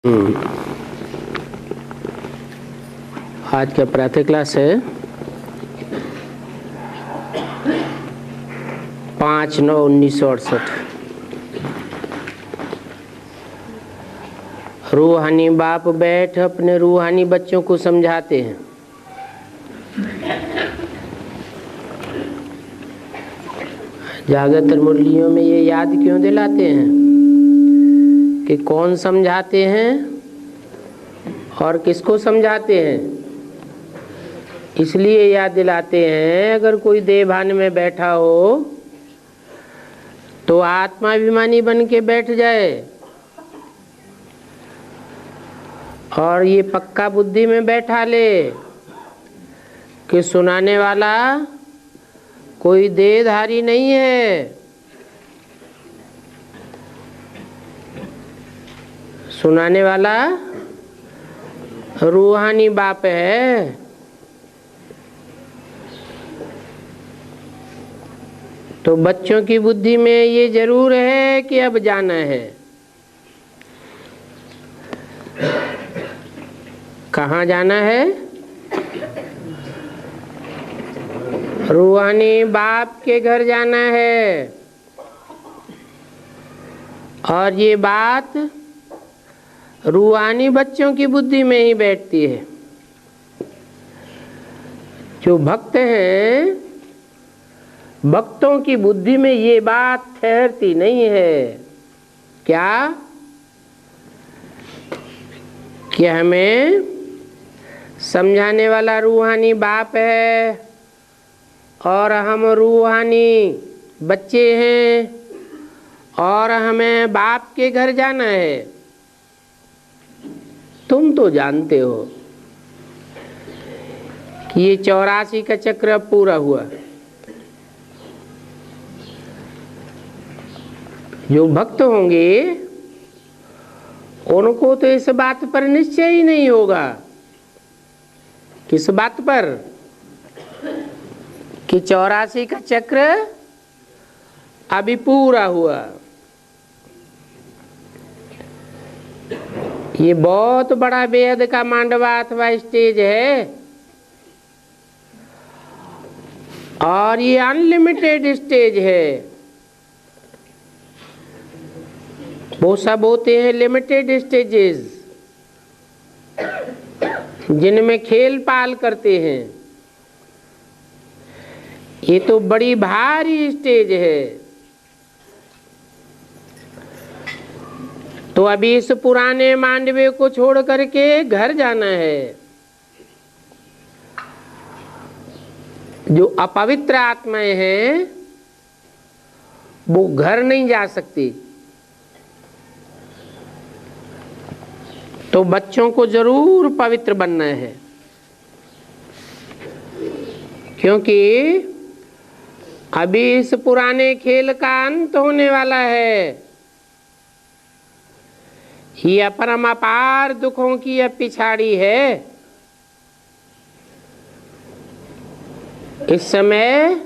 आज का प्रातः क्लास है 5/9/1968। रूहानी बाप बैठ अपने रूहानी बच्चों को समझाते हैं। जागृत मुरलियों में ये याद क्यों दिलाते हैं कि कौन समझाते हैं और किसको समझाते हैं? इसलिए याद दिलाते हैं, अगर कोई देहभान में बैठा हो तो आत्माभिमानी बन के बैठ जाए और ये पक्का बुद्धि में बैठा ले कि सुनाने वाला कोई देहधारी नहीं है, सुनाने वाला रूहानी बाप है। तो बच्चों की बुद्धि में ये जरूर है कि अब जाना है। कहाँ जाना है? रूहानी बाप के घर जाना है। और ये बात रूहानी बच्चों की बुद्धि में ही बैठती है। जो भक्त हैं, भक्तों की बुद्धि में ये बात ठहरती नहीं है। क्या? कि हमें समझाने वाला रूहानी बाप है और हम रूहानी बच्चे हैं और हमें बाप के घर जाना है। तुम तो जानते हो कि ये 84 का चक्र अब पूरा हुआ। जो भक्त होंगे उनको तो इस बात पर निश्चय ही नहीं होगा। किस बात पर? कि 84 का चक्र अभी पूरा हुआ। ये बहुत बड़ा बेहद का मांडवा अथवा स्टेज है और ये अनलिमिटेड स्टेज है। वो सब होते हैं लिमिटेड स्टेजेस जिनमें खेल पाल करते हैं। ये तो बड़ी भारी स्टेज है। तो अभी इस पुराने मांडवे को छोड़ करके घर जाना है। जो अपवित्र आत्माएं हैं वो घर नहीं जा सकती। तो बच्चों को जरूर पवित्र बनना है, क्योंकि अभी इस पुराने खेल का अंत होने वाला है। ये अपरम अपार दुखों की अब पिछाड़ी है। इस समय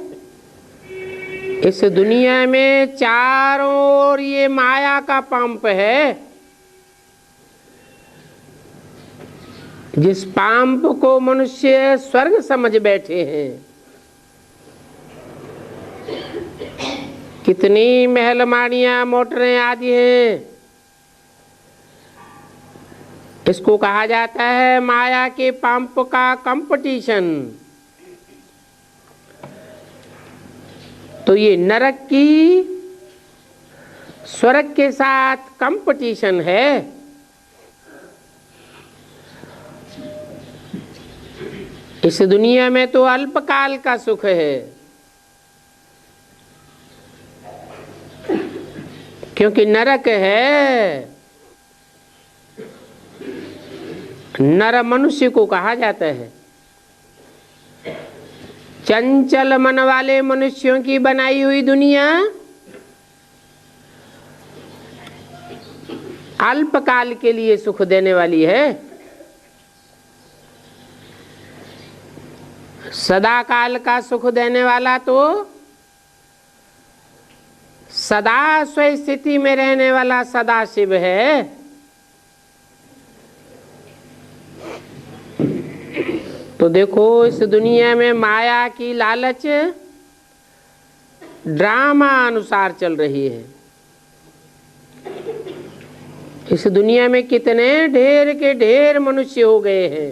इस दुनिया में चारों ओर ये माया का पंप है। जिस पंप को मनुष्य स्वर्ग समझ बैठे हैं। कितनी महलमानियां, मोटरें आदि हैं। इसको कहा जाता है माया के पंप का कंपटीशन। तो ये नरक की स्वर्ग के साथ कंपटीशन है। इस दुनिया में तो अल्पकाल का सुख है, क्योंकि नरक है। नर मनुष्य को कहा जाता है। चंचल मन वाले मनुष्यों की बनाई हुई दुनिया अल्पकाल के लिए सुख देने वाली है। सदा काल का सुख देने वाला तो सदा स्वस्थिति में रहने वाला सदाशिव है। तो देखो इस दुनिया में माया की लालच ड्रामा अनुसार चल रही है। इस दुनिया में कितने ढेर के ढेर मनुष्य हो गए हैं।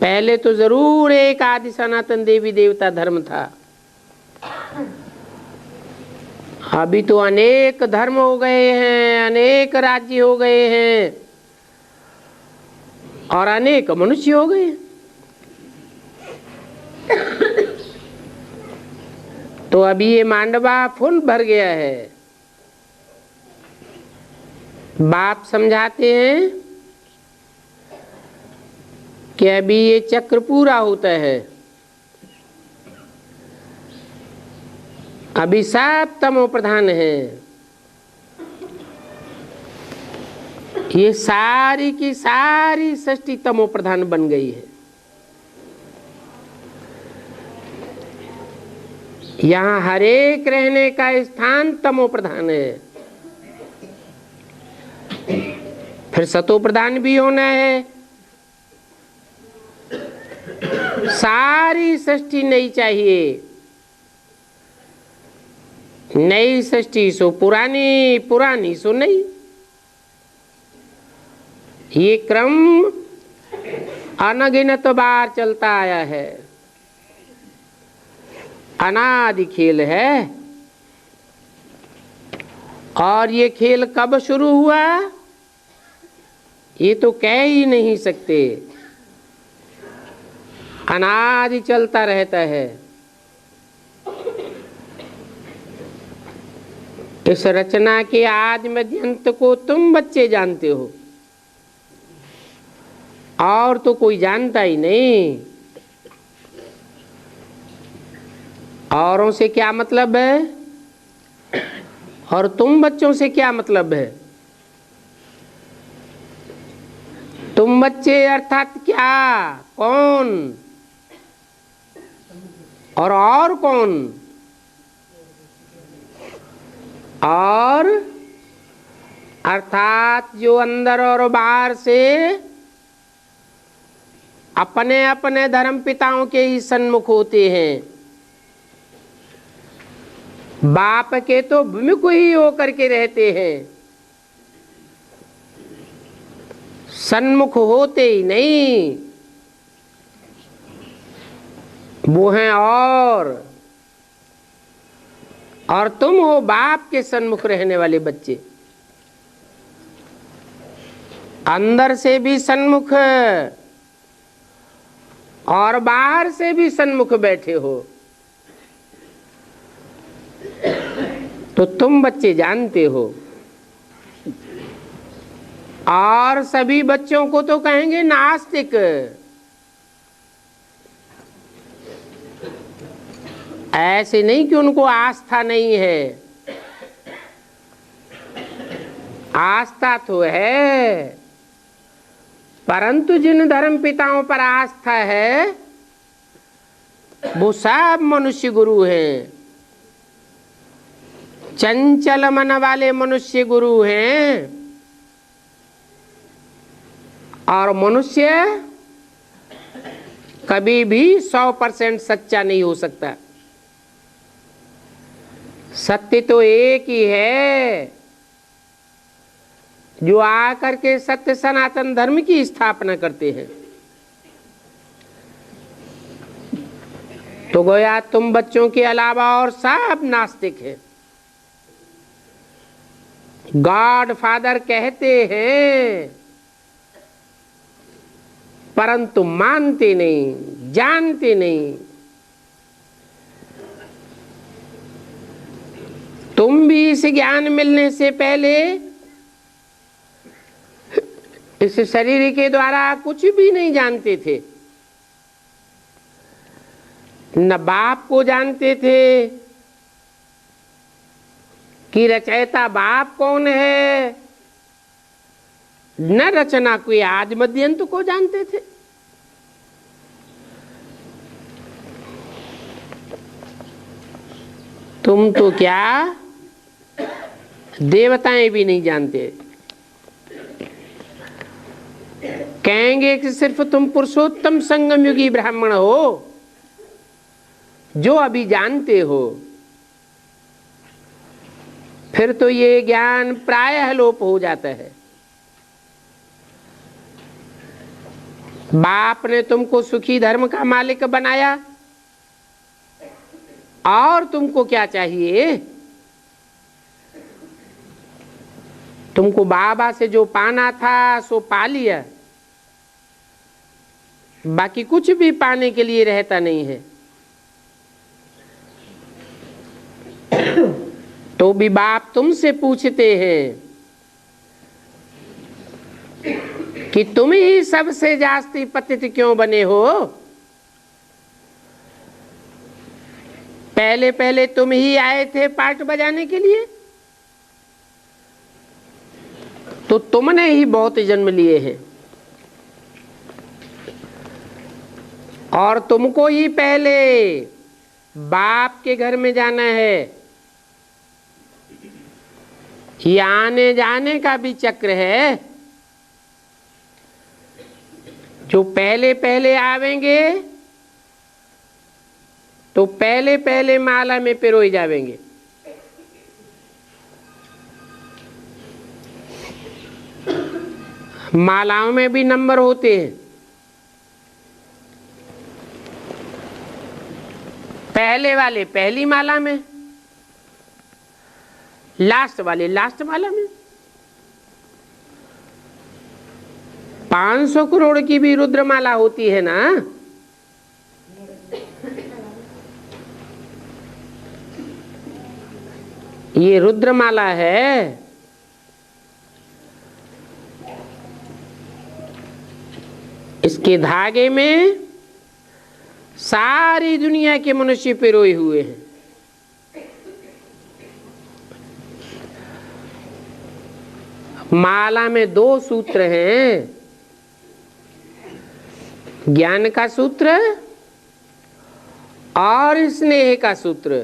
पहले तो जरूर एक आदि सनातन देवी देवता धर्म था, अभी तो अनेक धर्म हो गए हैं, अनेक राज्य हो गए हैं और अनेक मनुष्य हो गए। तो अभी ये मांडवा फुल भर गया है। बाप समझाते हैं कि अभी ये चक्र पूरा होता है, अभी सब तमो प्रधान है। ये सारी की सारी सृष्टि तमो प्रधान बन गई है। यहाँ हरेक रहने का स्थान तमो प्रधान है। फिर सतो प्रधान भी होना है। सारी सृष्टि नई चाहिए। नई सृष्टि सो पुरानी, पुरानी सो नई। ये क्रम अनगिनत बार चलता आया है। अनादि खेल है। और ये खेल कब शुरू हुआ ये तो कह ही नहीं सकते। अनादि चलता रहता है। इस रचना के आदि मध्य अंत को तुम बच्चे जानते हो, और तो कोई जानता ही नहीं। औरों से क्या मतलब है और तुम बच्चों से क्या मतलब है? तुम बच्चे अर्थात क्या, कौन और कौन? और अर्थात जो अंदर और बाहर से अपने अपने धर्म पिताओं के ही सन्मुख होते हैं। बाप के तो विमुख ही होकर के रहते हैं, सन्मुख होते ही नहीं। वो हैं और तुम हो बाप के सन्मुख रहने वाले बच्चे। अंदर से भी सन्मुख और बाहर से भी सन्मुख बैठे हो। तो तुम बच्चे जानते हो। और सभी बच्चों को तो कहेंगे नास्तिक। ऐसे नहीं कि उनको आस्था नहीं है, आस्था तो है, परंतु जिन धर्म पिताओं पर आस्था है वो सब मनुष्य गुरु हैं। चंचल मन वाले मनुष्य गुरु हैं। और मनुष्य कभी भी 100% सच्चा नहीं हो सकता। सत्य तो एक ही है जो आकर के सत्य सनातन धर्म की स्थापना करते हैं। तो गोया तुम बच्चों के अलावा और सब नास्तिक हैं। गॉड फादर कहते हैं परंतु मानते नहीं, जानते नहीं। तुम भी इस ज्ञान मिलने से पहले इस शरीर के द्वारा कुछ भी नहीं जानते थे। न बाप को जानते थे कि रचयिता बाप कौन है, न रचना कोई आदि मध्य अंत को जानते थे। तुम तो क्या देवताएं भी नहीं जानते। कहेंगे कि सिर्फ तुम पुरुषोत्तम संगम युगी ब्राह्मण हो जो अभी जानते हो, फिर तो ये ज्ञान प्रायः लोप हो जाता है। बाप ने तुमको सुखी धर्म का मालिक बनाया, और तुमको क्या चाहिए? तुमको बाबा से जो पाना था सो पा लिया, बाकी कुछ भी पाने के लिए रहता नहीं है। तो भी बाप तुमसे पूछते हैं कि तुम ही सबसे जास्ती पतित क्यों बने हो? पहले पहले तुम ही आए थे पार्ट बजाने के लिए, तो तुमने ही बहुत जन्म लिए हैं, और तुमको ही पहले बाप के घर में जाना है। ये आने जाने का भी चक्र है। जो पहले पहले आवेंगे तो पहले पहले माला में पिरोई जावेंगे। मालाओं में भी नंबर होते हैं। पहले वाले पहली माला में, लास्ट वाले लास्ट माला में। 500 करोड़ की भी रुद्रमाला होती है ना। ये रुद्रमाला है। इसके धागे में सारी दुनिया के मनुष्य पिरोए हुए हैं। माला में 2 सूत्र हैं, ज्ञान का सूत्र और स्नेह का सूत्र।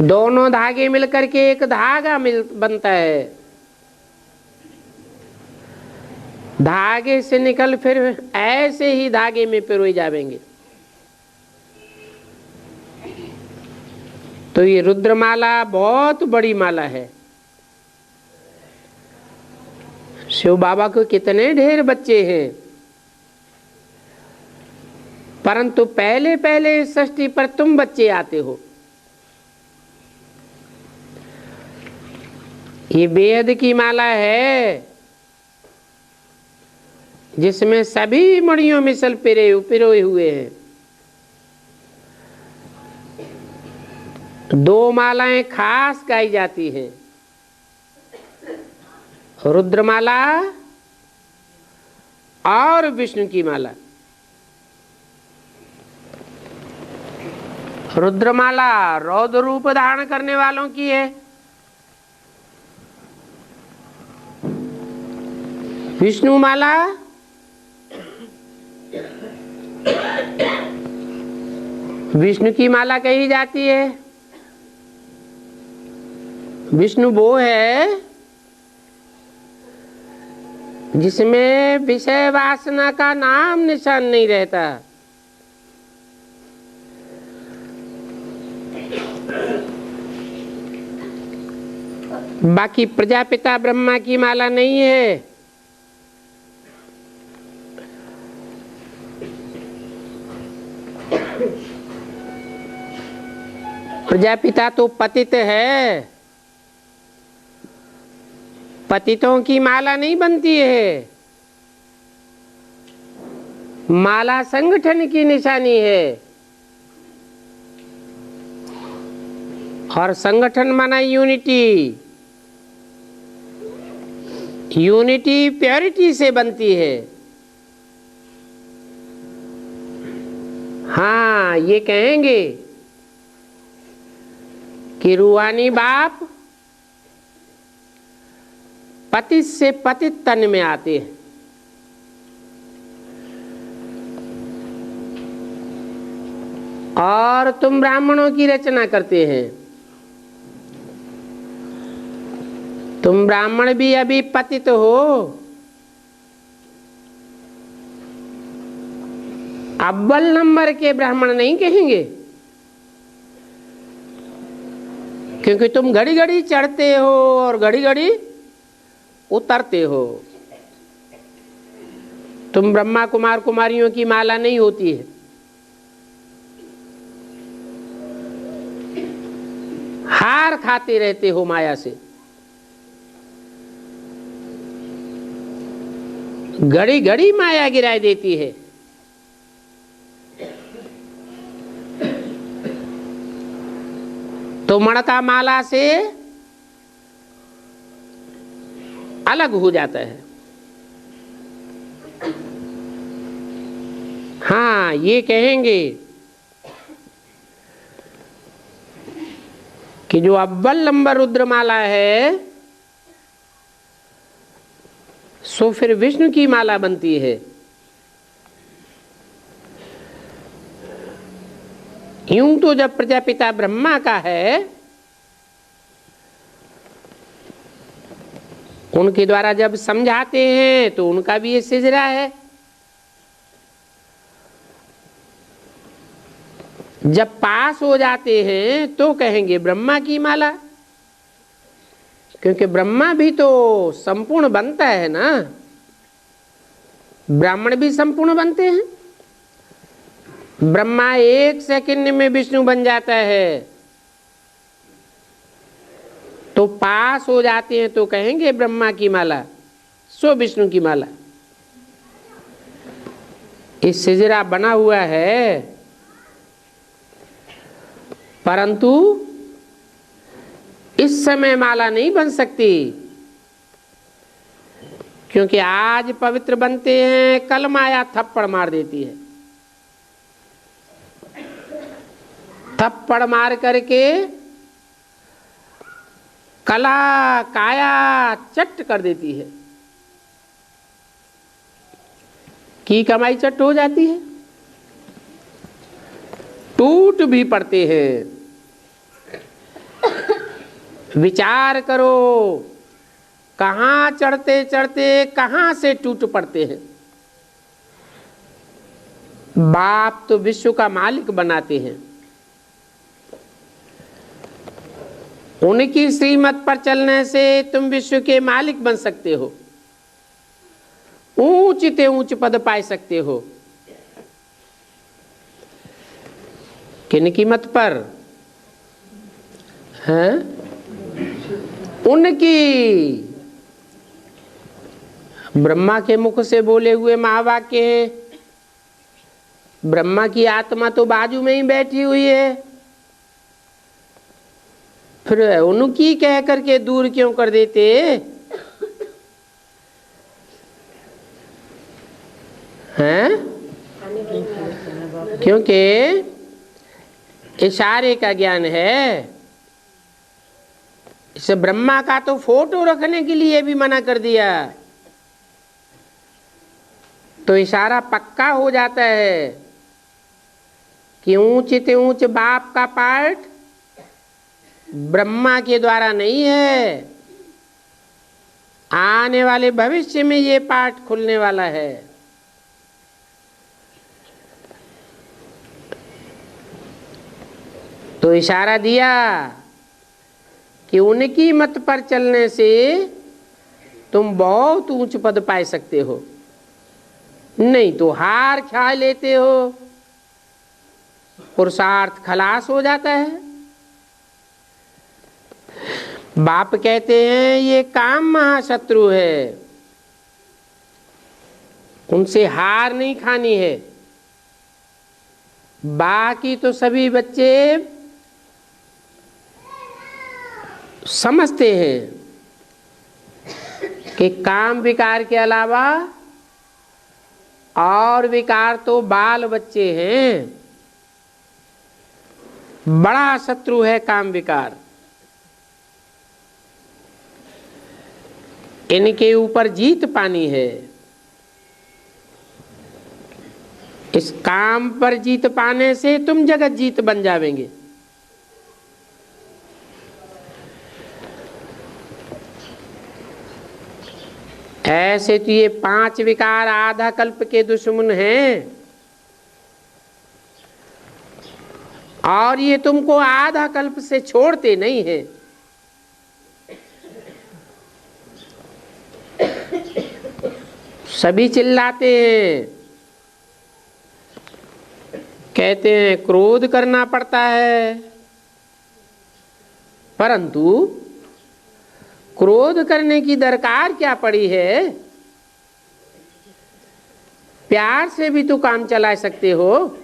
दोनों धागे मिलकर के एक धागा बनता है। धागे से निकल फिर ऐसे ही धागे में पिरोए जावेंगे। तो ये रुद्रमाला बहुत बड़ी माला है। शिव बाबा को कितने ढेर बच्चे हैं, परंतु पहले पहले इस सृष्टि पर तुम बच्चे आते हो। ये बेहद की माला है, जिसमें सभी मणियों में सल पिरोए हुए हैं। 2 मालाएं खास गाई जाती हैं, रुद्रमाला और विष्णु की माला। रुद्रमाला रौद्र रूप धारण करने वालों की है। विष्णु माला विष्णु की माला कही जाती है। विष्णु वो है जिसमें विषय वासना का नाम निशान नहीं रहता। बाकी प्रजापिता ब्रह्मा की माला नहीं है। प्रजापिता तो पतित है, पतितों की माला नहीं बनती है। माला संगठन की निशानी है, और संगठन माना यूनिटी। यूनिटी प्योरिटी से बनती है। हाँ, ये कहेंगे कि रूहानी बाप पतित से पतित तन में आते हैं। और तुम ब्राह्मणों की रचना करते हैं। तुम ब्राह्मण भी अभी पतित हो, अव्वल नंबर के ब्राह्मण नहीं कहेंगे, क्योंकि तुम घड़ी घड़ी चढ़ते हो और घड़ी घड़ी उतरते हो। तुम ब्रह्मा कुमार कुमारियों की माला नहीं होती है, हार खाते रहते हो माया से। घड़ी घड़ी माया गिराई देती है। तो मणका माला से अलग हो जाता है। हाँ, ये कहेंगे कि जो अव्वल नंबर रुद्रमाला है सो फिर विष्णु की माला बनती है। यूं तो जब प्रजापिता ब्रह्मा का है, उनके द्वारा जब समझाते हैं तो उनका भी ये सिजरा है। जब पास हो जाते हैं तो कहेंगे ब्रह्मा की माला, क्योंकि ब्रह्मा भी तो संपूर्ण बनता है ना, ब्राह्मण भी संपूर्ण बनते हैं। ब्रह्मा 1 सेकंड में विष्णु बन जाता है, तो पास हो जाते हैं तो कहेंगे ब्रह्मा की माला, सो विष्णु की माला। इस सिजरा बना हुआ है, परंतु इस समय माला नहीं बन सकती, क्योंकि आज पवित्र बनते हैं, कल माया थप्पड़ मार देती है। थप्पड़ मार करके कला काया चट कर देती है, की कमाई चट हो जाती है, टूट भी पड़ते हैं। विचार करो, कहां चढ़ते चढ़ते कहां से टूट पड़ते हैं। बाप तो विश्व का मालिक बनाते हैं, उनकी श्रीमत पर चलने से तुम विश्व के मालिक बन सकते हो, ऊंच ते ऊंच पद पा सकते हो। किनकी मत पर हैं? उनकी। ब्रह्मा के मुख से बोले हुए महावाक्य हैं। ब्रह्मा की आत्मा तो बाजू में ही बैठी हुई है, फिर उनकी कह करके दूर क्यों कर देते? हैं? क्योंकि इशारे का ज्ञान है। इसे ब्रह्मा का तो फोटो रखने के लिए भी मना कर दिया, तो इशारा पक्का हो जाता है कि ऊंचे ते ऊंच बाप का पाठ ब्रह्मा के द्वारा नहीं है, आने वाले भविष्य में ये पाठ खुलने वाला है। तो इशारा दिया कि उनकी मत पर चलने से तुम बहुत ऊंच पद पा सकते हो, नहीं तो हार खा लेते हो, पुरुषार्थ खलास हो जाता है। बाप कहते हैं ये काम महाशत्रु है, उनसे हार नहीं खानी है। बाकी तो सभी बच्चे समझते हैं कि काम विकार के अलावा और विकार तो बाल बच्चे हैं, बड़ा शत्रु है काम विकार। इनके ऊपर जीत पानी है। इस काम पर जीत पाने से तुम जगत जीत बन जावेंगे। ऐसे तो ये 5 विकार आधा कल्प के दुश्मन हैं, और ये तुमको आधा कल्प से छोड़ते नहीं हैं। सभी चिल्लाते हैं, कहते हैं क्रोध करना पड़ता है, परंतु क्रोध करने की दरकार क्या पड़ी है? प्यार से भी तो काम चला सकते हो।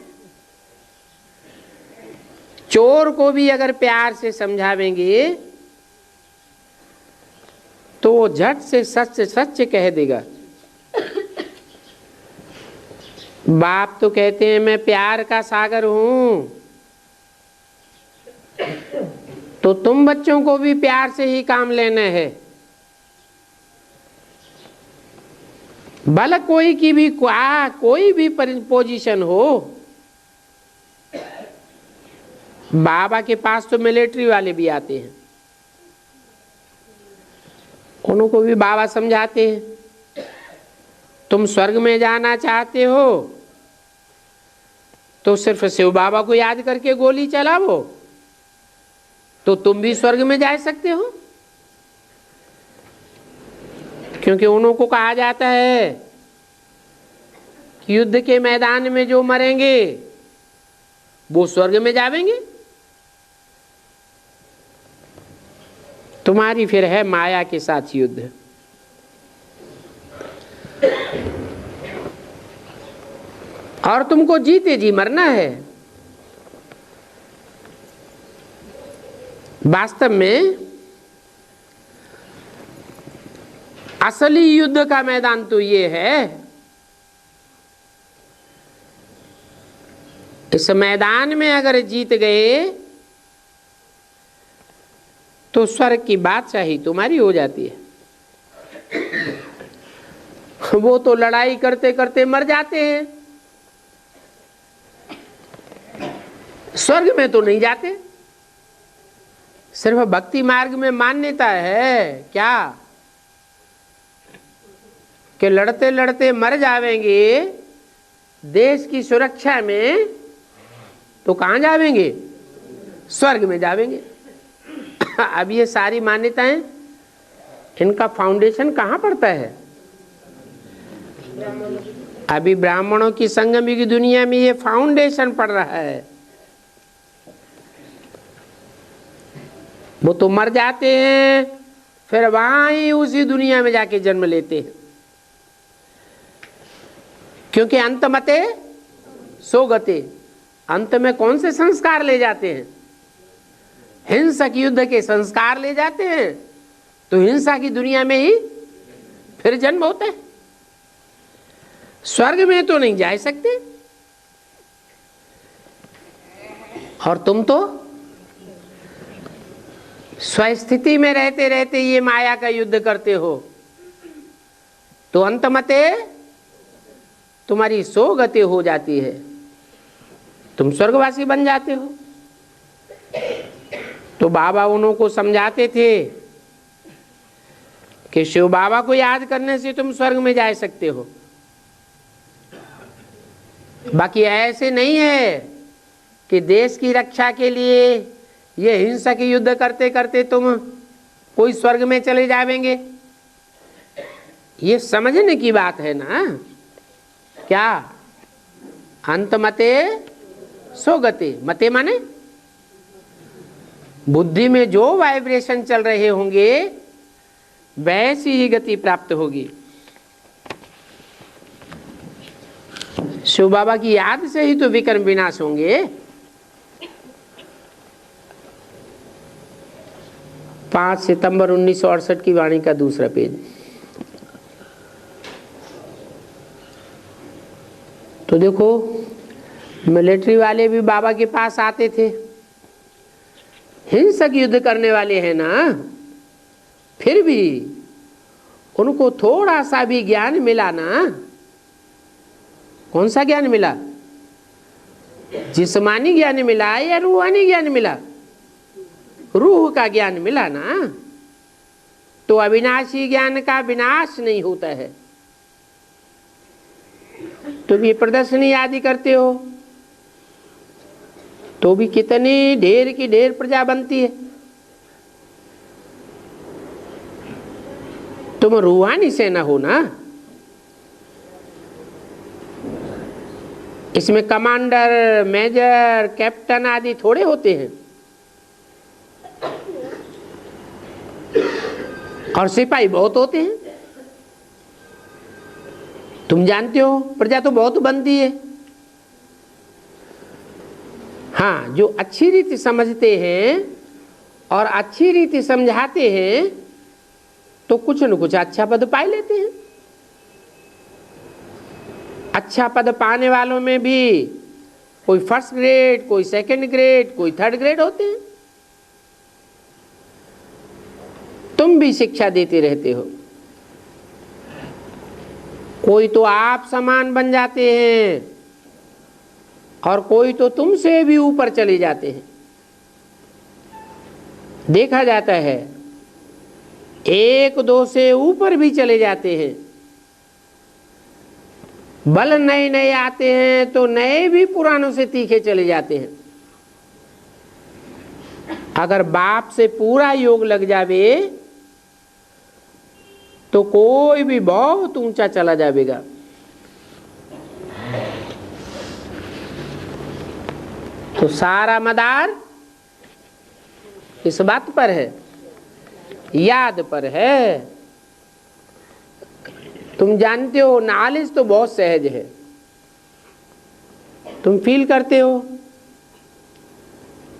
चोर को भी अगर प्यार से समझावेंगे तो वो झट से सच सच कह देगा। बाप तो कहते हैं मैं प्यार का सागर हूं, तो तुम बच्चों को भी प्यार से ही काम लेना है। भले कोई की भी कोई भी पोजीशन हो। बाबा के पास तो मिलिट्री वाले भी आते हैं, उनको भी बाबा समझाते हैं तुम स्वर्ग में जाना चाहते हो तो सिर्फ शिव बाबा को याद करके गोली चलाओ तो तुम भी स्वर्ग में जा सकते हो। क्योंकि उनको कहा जाता है कि युद्ध के मैदान में जो मरेंगे वो स्वर्ग में जावेंगे। तुम्हारी फिर है माया के साथ युद्ध। और तुमको जीते जी मरना है। वास्तव में असली युद्ध का मैदान तो ये है, इस मैदान में अगर जीत गए तो स्वर्ग की बादशाही तुम्हारी हो जाती है। वो तो लड़ाई करते करते मर जाते हैं, स्वर्ग में तो नहीं जाते। सिर्फ भक्ति मार्ग में मान्यता है क्या कि लड़ते लड़ते मर जावेंगे देश की सुरक्षा में, तो कहां जावेंगे? स्वर्ग में जावेंगे। अब ये सारी मान्यताएं, इनका फाउंडेशन कहां पड़ता है? अभी ब्राह्मणों की संगम की दुनिया में ये फाउंडेशन पड़ रहा है। वो तो मर जाते हैं, फिर वहां ही उसी दुनिया में जाके जन्म लेते हैं। क्योंकि अंत मते सो गते, अंत में कौन से संस्कार ले जाते हैं? हिंसक युद्ध के संस्कार ले जाते हैं, तो हिंसा की दुनिया में ही फिर जन्म होता है। स्वर्ग में तो नहीं जा सकते। और तुम तो स्वस्थिति में रहते रहते ये माया का युद्ध करते हो, तो अंतमते तुम्हारी सो गति हो जाती है, तुम स्वर्गवासी बन जाते हो। तो बाबा उनको समझाते थे कि शिव बाबा को याद करने से तुम स्वर्ग में जा सकते हो। बाकी ऐसे नहीं है कि देश की रक्षा के लिए ये हिंसा की युद्ध करते करते तुम कोई स्वर्ग में चले जावेंगे। ये समझने की बात है ना। क्या? अंत मते सो गते। मते माने बुद्धि में जो वाइब्रेशन चल रहे होंगे वैसी ही गति प्राप्त होगी। शिव बाबा की याद से ही तो विकर्म विनाश होंगे। 5 सितंबर 1968 की वाणी का दूसरा पेज। तो देखो, मिलिट्री वाले भी बाबा के पास आते थे, हिंसक युद्ध करने वाले हैं ना, फिर भी उनको थोड़ा सा भी ज्ञान मिला ना। कौन सा ज्ञान मिला? जिस्मानी ज्ञान मिला या रूहानी ज्ञान मिला? रूह का ज्ञान मिला ना। तो अविनाशी ज्ञान का विनाश नहीं होता है। तुम ये प्रदर्शनी आदि करते हो तो भी कितनी ढेर की ढेर प्रजा बनती है। तुम रूहानी सेना हो ना, इसमें कमांडर, मेजर, कैप्टन आदि थोड़े होते हैं, और सिपाही बहुत होते हैं। तुम जानते हो प्रजा तो बहुत बनती है। हाँ, जो अच्छी रीति समझते हैं और अच्छी रीति समझाते हैं तो कुछ न कुछ अच्छा पद पा लेते हैं। अच्छा पद पाने वालों में भी कोई फर्स्ट ग्रेड, कोई सेकंड ग्रेड, कोई थर्ड ग्रेड होते हैं। तुम भी शिक्षा देते रहते हो। कोई तो आप समान बन जाते हैं और कोई तो तुमसे भी ऊपर चले जाते हैं। देखा जाता है एक दो से ऊपर भी चले जाते हैं। बल नए नए आते हैं तो नए भी पुरानों से तीखे चले जाते हैं। अगर बाप से पूरा योग लग जावे तो कोई भी बहुत ऊंचा चला जाएगा। तो सारा मदार इस बात पर है, याद पर है। तुम जानते हो नॉलेज तो बहुत सहज है। तुम फील करते हो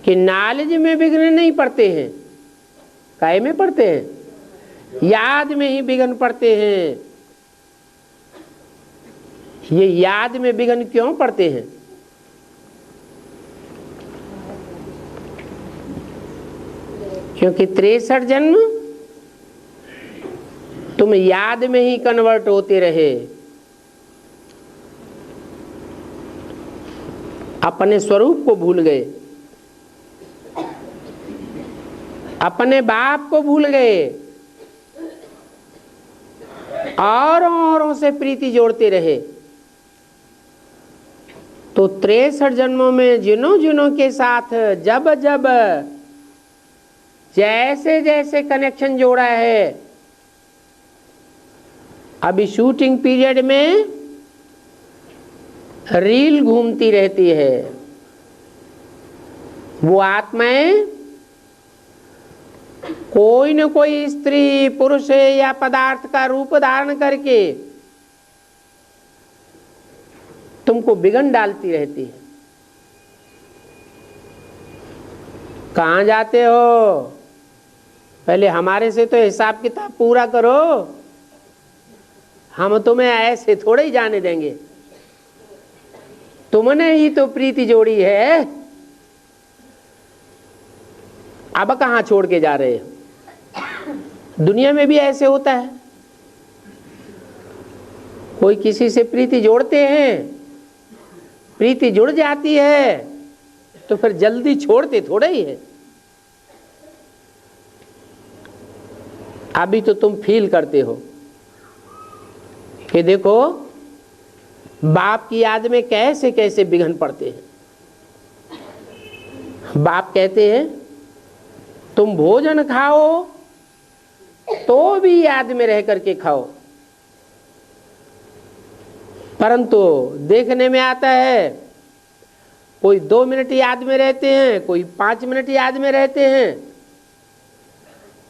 कि नॉलेज में विघ्न नहीं पड़ते हैं। काहे में पड़ते हैं? याद में ही विघ्न पड़ते हैं। ये याद में विघ्न क्यों पड़ते हैं? क्योंकि 63 जन्म तुम याद में ही कन्वर्ट होते रहे। अपने स्वरूप को भूल गए, अपने बाप को भूल गए, औरों से प्रीति जोड़ते रहे। तो 63 जन्मों में जिन्हों के साथ जब जब जैसे जैसे कनेक्शन जोड़ा है, अभी शूटिंग पीरियड में रील घूमती रहती है। वो आत्माएं कोई न कोई स्त्री, पुरुष या पदार्थ का रूप धारण करके तुमको बिगन डालती रहती है। कहाँ जाते हो? पहले हमारे से तो हिसाब किताब पूरा करो। हम तुम्हें ऐसे थोड़े ही जाने देंगे। तुमने ही तो प्रीति जोड़ी है, अब कहाँ छोड़ के जा रहे हो? दुनिया में भी ऐसे होता है। कोई किसी से प्रीति जोड़ते हैं, प्रीति जुड़ जाती है तो फिर जल्दी छोड़ते थोड़े ही है। अभी तो तुम फील करते हो कि देखो बाप की याद में कैसे कैसे विघ्न पड़ते हैं। बाप कहते हैं तुम भोजन खाओ तो भी याद में रह करके खाओ, परंतु देखने में आता है कोई 2 मिनट याद में रहते हैं, कोई 5 मिनट याद में रहते हैं,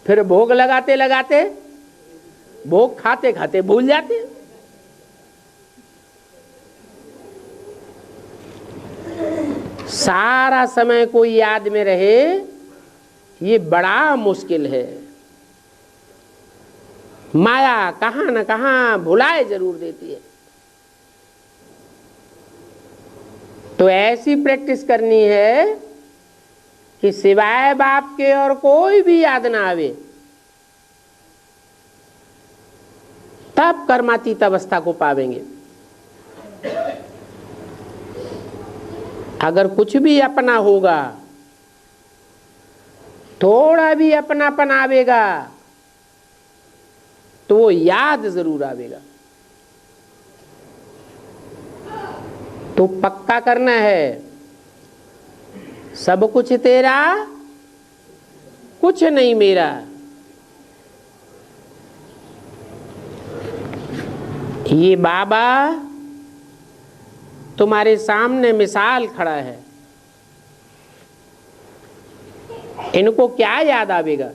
फिर भोग लगाते लगाते, भोग खाते खाते भूल जाते हैं। सारा समय कोई याद में रहे ये बड़ा मुश्किल है। माया कहां न कहां भुलाए जरूर देती है। तो ऐसी प्रैक्टिस करनी है कि सिवाय बाप के और कोई भी याद ना आवे, तब कर्मातीत अवस्था को पावेंगे। अगर कुछ भी अपना होगा, थोड़ा भी अपनापन आवेगा तो वो याद जरूर आवेगा। तो पक्का करना है, सब कुछ तेरा, कुछ नहीं मेरा। ये बाबा तुम्हारे सामने मिसाल खड़ा है, इनको क्या याद आवेगा?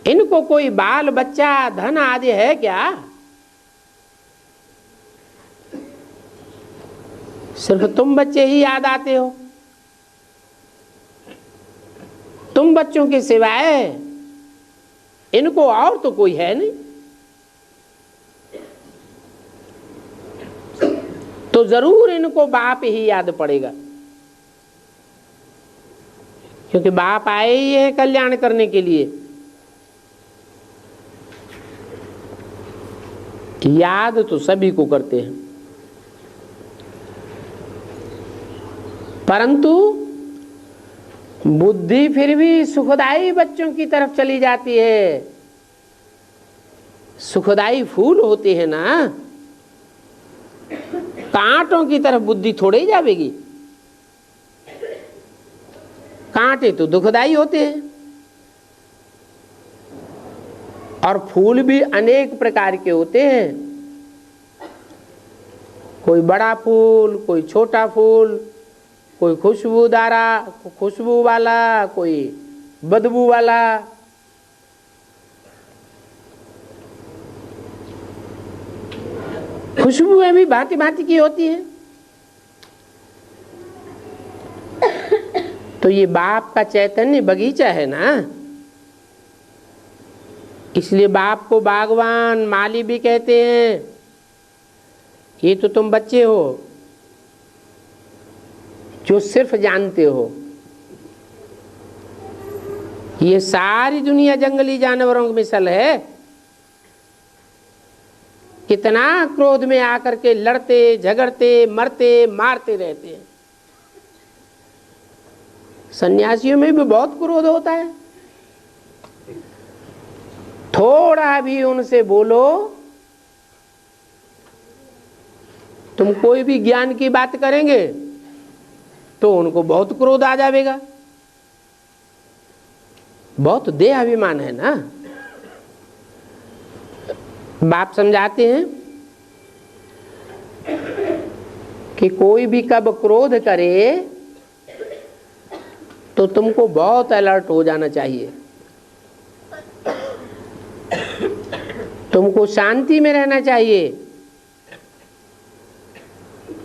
इनको कोई बाल बच्चा धन आदि है क्या? सिर्फ तुम बच्चे ही याद आते हो। तुम बच्चों के सिवाय इनको और तो कोई है नहीं। तो जरूर इनको बाप ही याद पड़ेगा, क्योंकि बाप आए ही है कल्याण करने के लिए। याद तो सभी को करते हैं, परंतु बुद्धि फिर भी सुखदाई बच्चों की तरफ चली जाती है। सुखदाई फूल होते हैं ना, कांटों की तरफ बुद्धि थोड़े ही जाएगी। कांटे तो दुखदाई होते हैं, और फूल भी अनेक प्रकार के होते हैं। कोई बड़ा फूल, कोई छोटा फूल, कोई खुशबू वाला, कोई बदबू वाला। खुशबुएं भी भांति भांति की होती हैं। तो ये बाप का चैतन्य बगीचा है ना, इसलिए बाप को बागवान माली भी कहते हैं। ये तो तुम बच्चे हो जो सिर्फ जानते हो। ये सारी दुनिया जंगली जानवरों की मिसाल है। कितना क्रोध में आकर के लड़ते झगड़ते मरते मारते रहते हैं। सन्यासियों में भी बहुत क्रोध होता है। थोड़ा भी उनसे बोलो, तुम कोई भी ज्ञान की बात करेंगे तो उनको बहुत क्रोध आ जाएगा। बहुत देह अभिमान है ना। बाप समझाते हैं कि कोई भी कब क्रोध करे तो तुमको बहुत अलर्ट हो जाना चाहिए। तुमको शांति में रहना चाहिए।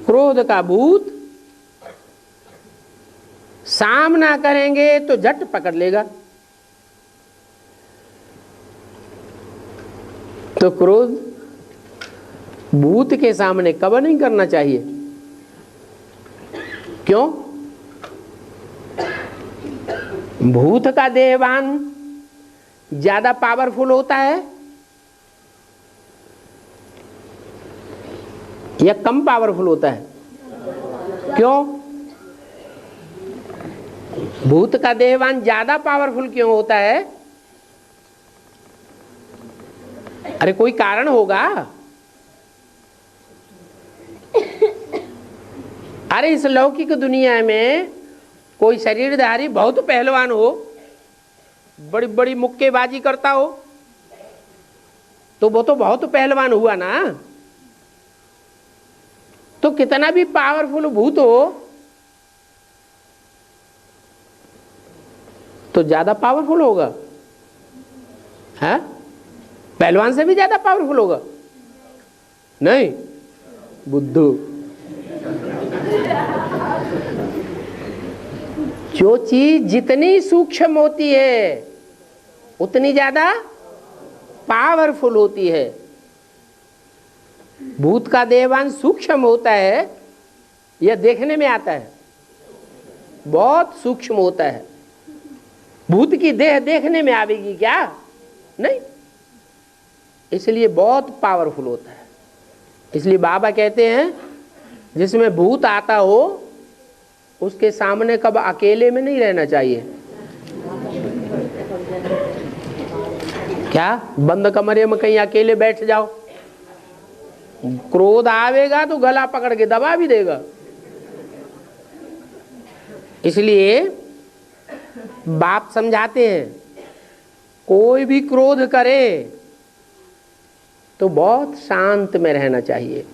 क्रोध का भूत सामना करेंगे तो झट पकड़ लेगा। तो क्रोध भूत के सामने कब नहीं करना चाहिए। क्यों? भूत का देहवान ज्यादा पावरफुल होता है या कम पावरफुल होता है? क्यों? भूत का देहवान ज्यादा पावरफुल क्यों होता है? अरे कोई कारण होगा। अरे इस लौकिक दुनिया में कोई शरीरधारी बहुत पहलवान हो, बड़ी बड़ी मुक्केबाजी करता हो, तो वो तो बहुत पहलवान हुआ ना। तो कितना भी पावरफुल भूत हो तो ज्यादा पावरफुल होगा, है? पहलवान से भी ज्यादा पावरफुल होगा? नहीं, बुद्धू। जो चीज जितनी सूक्ष्म होती है उतनी ज्यादा पावरफुल होती है। भूत का देहवान सूक्ष्म होता है, यह देखने में आता है, बहुत सूक्ष्म होता है। भूत की देह देखने में आवेगी क्या? नहीं। इसलिए बहुत पावरफुल होता है। इसलिए बाबा कहते हैं जिसमें भूत आता हो उसके सामने कब अकेले में नहीं रहना चाहिए। क्या बंद कमरे में कहीं अकेले बैठ जाओ, क्रोध आवेगा तो गला पकड़ के दबा भी देगा। इसलिए बाप समझाते हैं कोई भी क्रोध करे तो बहुत शांत में रहना चाहिए।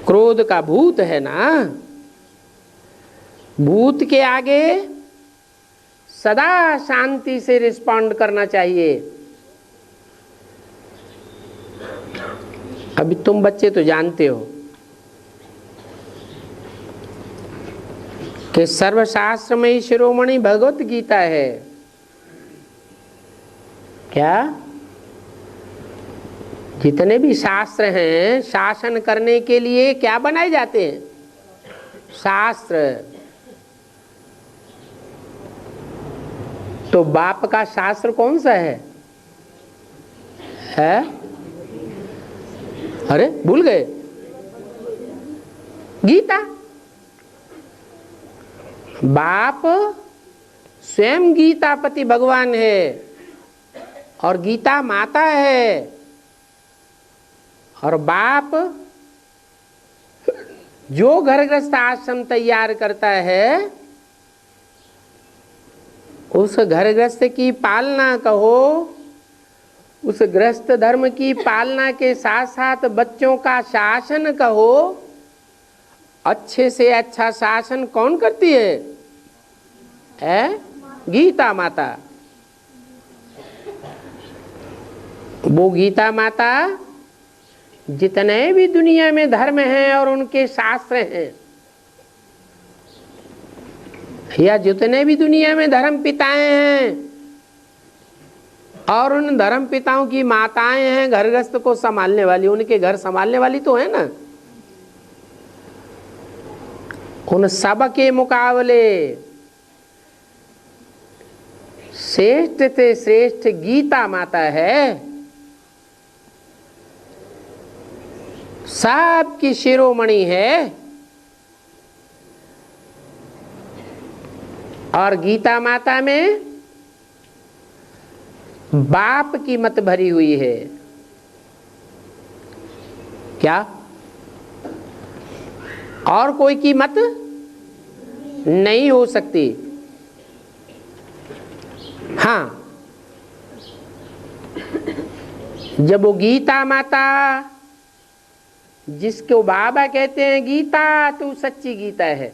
क्रोध का भूत है ना, भूत के आगे सदा शांति से रिस्पॉन्ड करना चाहिए। अभी तुम बच्चे तो जानते हो कि सर्वशास्त्र में ही शिरोमणि भगवत गीता है। क्या जितने भी शास्त्र हैं शासन करने के लिए क्या बनाए जाते हैं? शास्त्र। तो बाप का शास्त्र कौन सा है? अरे भूल गए? गीता। बाप स्वयं गीतापति भगवान है और गीता माता है। और बाप जो घर गृहस्थ आश्रम तैयार करता है उस घर गृहस्थ की पालना कहो, उस गृहस्थ धर्म की पालना के साथ साथ बच्चों का शासन कहो। अच्छे से अच्छा शासन कौन करती है? गीता माता। वो गीता माता जितने भी दुनिया में धर्म हैं और उनके शास्त्र हैं, या जितने भी दुनिया में धर्म पिताएं हैं और उन धर्म पिताओं की माताएं हैं घर गृहस्थ को संभालने वाली, उनके घर संभालने वाली तो है ना, उन सब के मुकाबले श्रेष्ठ से श्रेष्ठ गीता माता है। सबकी शिरोमणि है। और गीता माता में बाप की मत भरी हुई है। क्या और कोई की मत नहीं हो सकती? हाँ, जब वो गीता माता जिसको बाबा कहते हैं गीता तू सच्ची गीता है,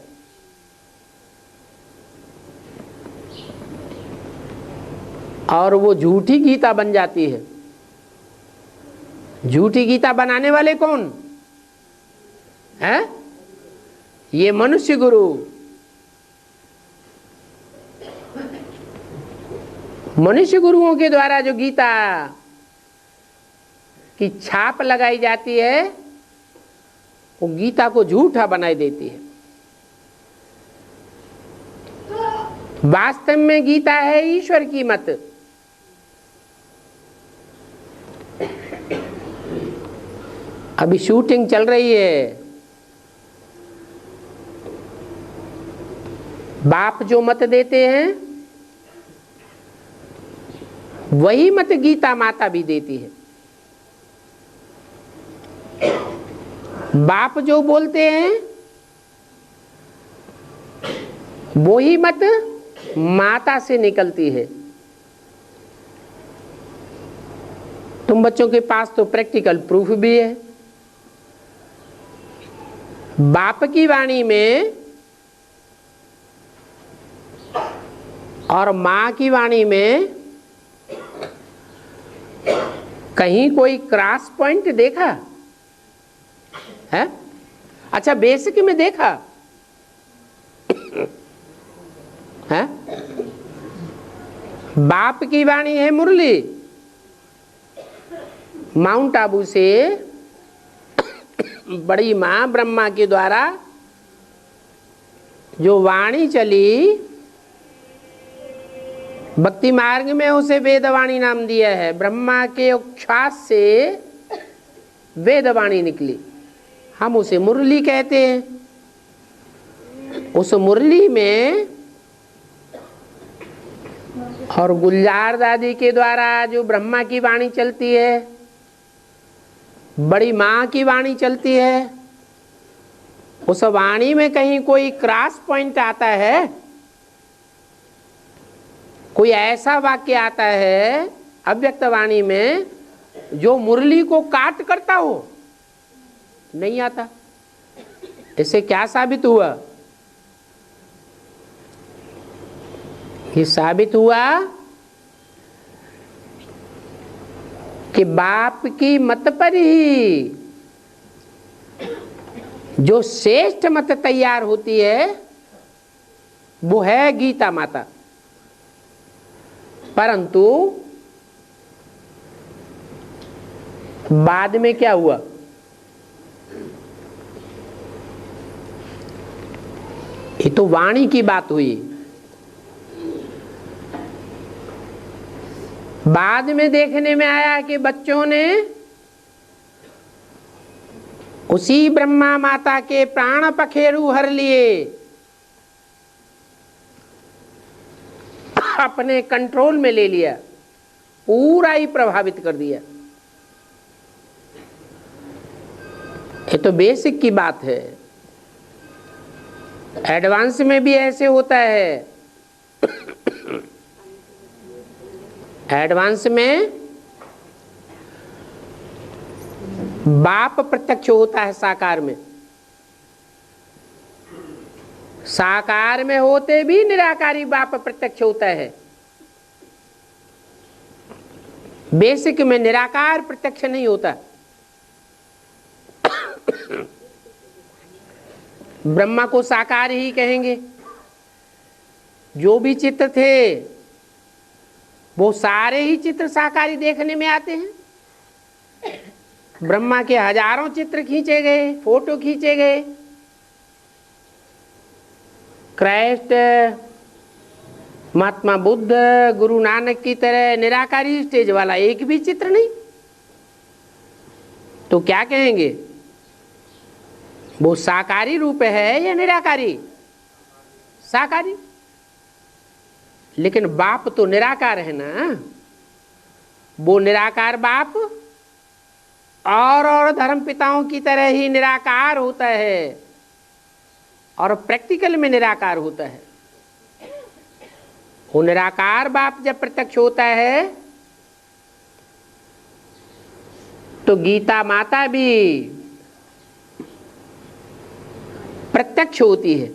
और वो झूठी गीता बन जाती है। झूठी गीता बनाने वाले कौन है? ये मनुष्य गुरु। मनुष्य गुरुओं के द्वारा जो गीता की छाप लगाई जाती है वो गीता को झूठा बनाई देती है। वास्तव में गीता है ईश्वर की मत। अभी शूटिंग चल रही है। बाप जो मत देते हैं वही मत गीता माता भी देती है। बाप जो बोलते हैं वही मत माता से निकलती है। तुम बच्चों के पास तो प्रैक्टिकल प्रूफ भी है। बाप की वाणी में और मां की वाणी में कहीं कोई क्रॉस पॉइंट देखा है? अच्छा, बेसिक में देखा है? बाप की वाणी है मुरली, माउंट आबू से बड़ी मां ब्रह्मा के द्वारा जो वाणी चली, भक्ति मार्ग में उसे वेदवाणी नाम दिया है। ब्रह्मा के उच्छ्वास से वेदवाणी निकली, हम उसे मुरली कहते हैं। उस मुरली में और गुलजार दादी के द्वारा जो ब्रह्मा की वाणी चलती है, बड़ी माँ की वाणी चलती है, उस वाणी में कहीं कोई क्रॉस पॉइंट आता है, कोई ऐसा वाक्य आता है अव्यक्त वाणी में जो मुरली को काट करता हो? नहीं आता। इससे क्या साबित हुआ? ये साबित हुआ कि बाप की मत पर ही जो श्रेष्ठ मत तैयार होती है वो है गीता माता। परंतु बाद में क्या हुआ? ये तो वाणी की बात हुई। बाद में देखने में आया कि बच्चों ने उसी ब्रह्मा माता के प्राण पखेरु हर लिए, अपने कंट्रोल में ले लिया, पूरा ही प्रभावित कर दिया। ये तो बेसिक की बात है। एडवांस में भी ऐसे होता है। एडवांस में बाप प्रत्यक्ष होता है साकार में। साकार में होते भी निराकारी बाप प्रत्यक्ष होता है। बेसिक में निराकार प्रत्यक्ष नहीं होता। ब्रह्मा को साकार ही कहेंगे। जो भी चित्र थे वो सारे ही चित्र साकारी देखने में आते हैं। ब्रह्मा के हजारों चित्र खींचे गए, फोटो खींचे गए। क्राइस्ट, महात्मा बुद्ध, गुरु नानक की तरह निराकारी स्टेज वाला एक भी चित्र नहीं। तो क्या कहेंगे? वो साकारी रूप है या निराकारी? साकारी। लेकिन बाप तो निराकार है ना। वो निराकार बाप और धर्म पिताओं की तरह ही निराकार होता है और प्रैक्टिकल में निराकार होता है। वो निराकार बाप जब प्रत्यक्ष होता है तो गीता माता भी प्रत्यक्ष होती है,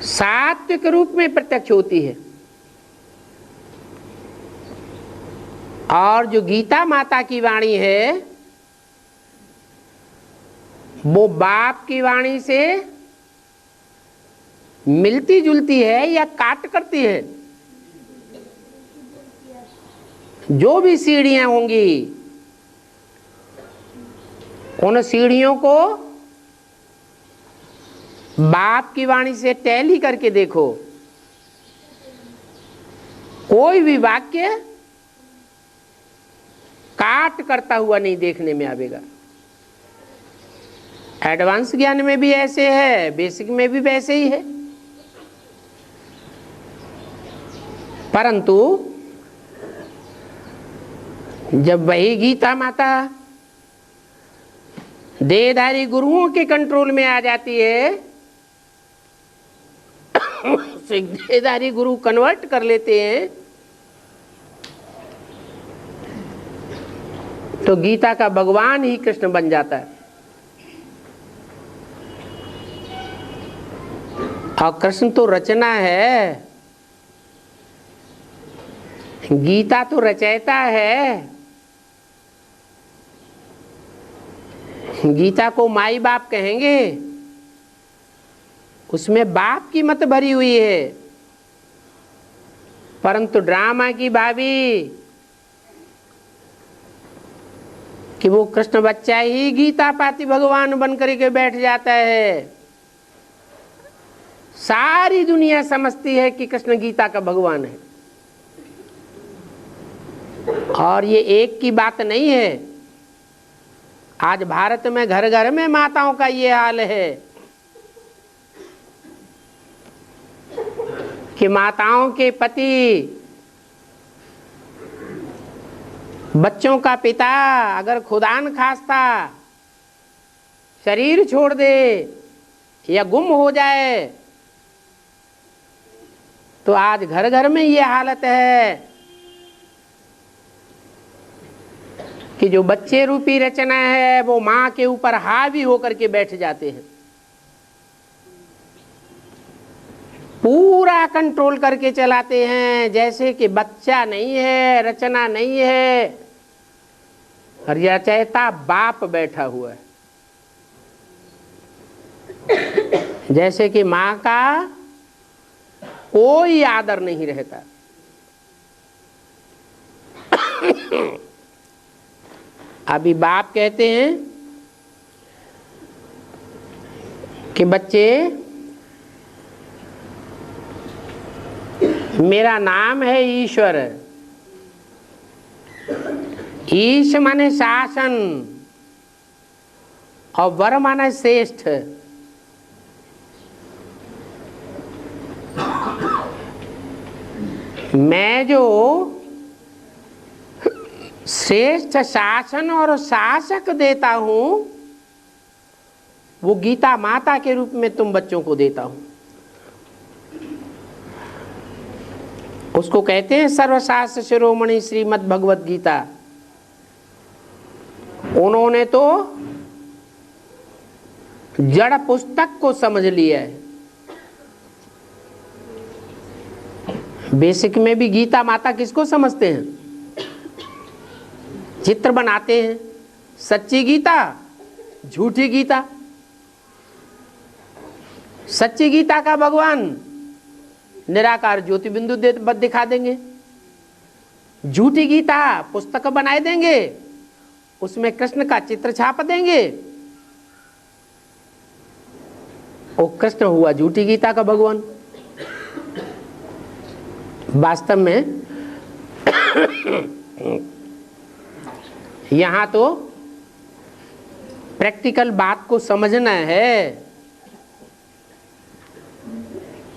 सात्विक रूप में प्रत्यक्ष होती है। और जो गीता माता की वाणी है वो बाप की वाणी से मिलती जुलती है या काट करती है। जो भी सीढ़ियां होंगी उन सीढ़ियों को बाप की वाणी से टैली करके देखो, कोई भी वाक्य काट करता हुआ नहीं देखने में आवेगा। एडवांस ज्ञान में भी ऐसे है, बेसिक में भी वैसे ही है। परंतु जब वही गीता माता देहधारी गुरुओं के कंट्रोल में आ जाती है, देहधारी गुरु कन्वर्ट कर लेते हैं, तो गीता का भगवान ही कृष्ण बन जाता है। और कृष्ण तो रचना है, गीता तो रचयिता है। गीता को माई बाप कहेंगे, उसमें बाप की मत भरी हुई है। परंतु ड्रामा की भाभी कि वो कृष्ण बच्चा ही गीता पाती भगवान बन करके बैठ जाता है। सारी दुनिया समझती है कि कृष्ण गीता का भगवान है। और ये एक की बात नहीं है। आज भारत में घर घर में माताओं का ये हाल है। कि माताओं के पति, बच्चों का पिता अगर खुदा न खास्ता शरीर छोड़ दे या गुम हो जाए तो आज घर घर में ये हालत है कि जो बच्चे रूपी रचना है वो माँ के ऊपर हावी होकर के बैठ जाते हैं, पूरा कंट्रोल करके चलाते हैं, जैसे कि बच्चा नहीं है, रचना नहीं है, और रचयिता बाप बैठा हुआ है। जैसे कि माँ का कोई आदर नहीं रहता। अभी बाप कहते हैं कि बच्चे मेरा नाम है ईश्वर। ईश माने शासन और वर माने श्रेष्ठ। मैं जो श्रेष्ठ शासन और शासक देता हूं वो गीता माता के रूप में तुम बच्चों को देता हूं। उसको कहते हैं सर्वशास्त्र शिरोमणि श्रीमद् भगवत गीता। उन्होंने तो जड़ पुस्तक को समझ लिया है। बेसिक में भी गीता माता किसको समझते हैं? चित्र बनाते हैं। सच्ची गीता, झूठी गीता। सच्ची गीता का भगवान निराकार ज्योति बिंदु दिखा देंगे, झूठी गीता पुस्तक बनाए देंगे, उसमें कृष्ण का चित्र छाप देंगे। वो कृष्ण हुआ झूठी गीता का भगवान। वास्तव में यहां तो प्रैक्टिकल बात को समझना है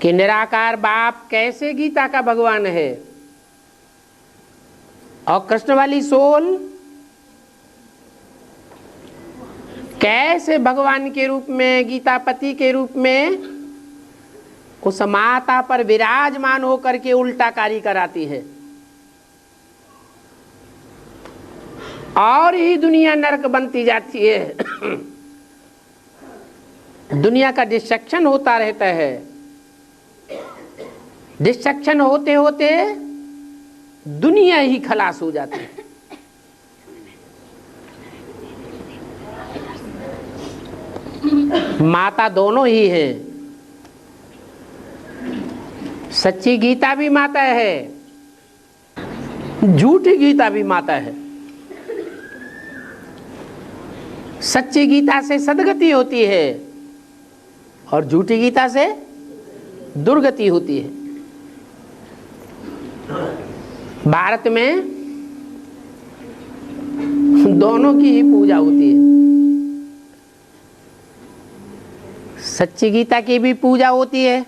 कि निराकार बाप कैसे गीता का भगवान है और कृष्ण वाली सोल कैसे भगवान के रूप में, गीतापति के रूप में उस माता पर विराजमान होकर के उल्टा कार्य कराती है। और ही दुनिया नरक बनती जाती है। दुनिया का डिस्ट्रक्शन होता रहता है। डिस्ट्रक्शन होते होते दुनिया ही खलास हो जाती है। माता दोनों ही है। सच्ची गीता भी माता है, झूठी गीता भी माता है। सच्ची गीता से सदगति होती है और झूठी गीता से दुर्गति होती है। भारत में दोनों की ही पूजा होती है। सच्ची गीता की भी पूजा होती है।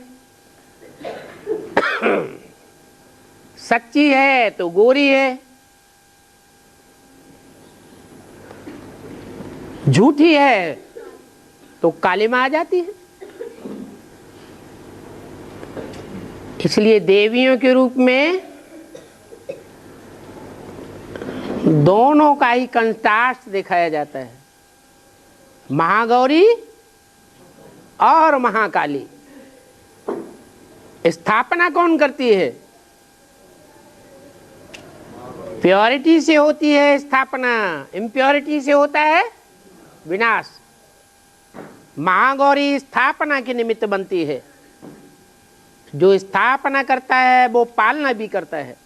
सच्ची है तो गोरी है, झूठी है तो काली मां आ जाती है। इसलिए देवियों के रूप में दोनों का ही कंट्रास्ट दिखाया जाता है, महागौरी और महाकाली। स्थापना कौन करती है? प्योरिटी से होती है स्थापना, इम्प्योरिटी से होता है विनाश। महागौरी स्थापना के निमित्त बनती है। जो स्थापना करता है वो पालना भी करता है।